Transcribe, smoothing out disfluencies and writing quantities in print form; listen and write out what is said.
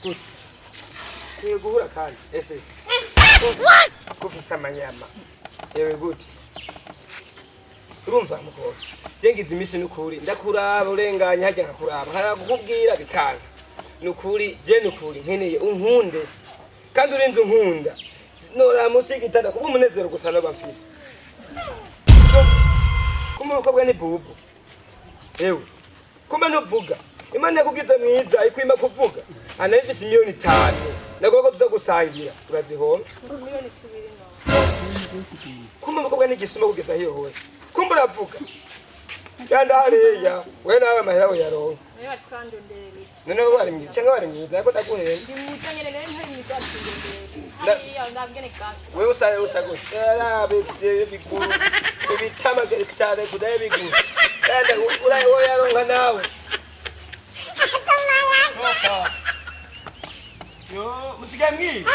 Gute. Kwiye guhura kandi ese. Kufisa amanyama. Yewe gute. Urumva mukobwa. Jengize imisi n'ukuri ndakuraba urenganya hajya nkakuraba nkarakubwira bikanga. Nukuri je nukuri nkeneye unkunde. Kandi urinze unkunda. Nora musigitana kuba umunezero gusa no bafise. Kuma ukobwa ni bubu. Ewe. Kuma ntuvuga. Imana yakugize mwiza ikwima kuvuga. Anayifise miliyoni 5. Nagomba tudagusangira. Urazihomba. Miliyoni 2 no. Kuma umukobwa n'igisuma kugeza hiyo hoye. Kumba uravuga. Kanda hariya. We nawe amahera we yaronka. Nayo atwandondere. None wari mwiza cyangwa wari mwiza yako ndaguhenda. Ndi mwiza nyene rero ntari mwiza atwandondere. Hariya ndabwene kasi. Wewe usagose. Yarabe biguru. Ibitama cyane kudaye biguru. Kanda uraye wo yaronka nawe. Yo, musiga mwiza.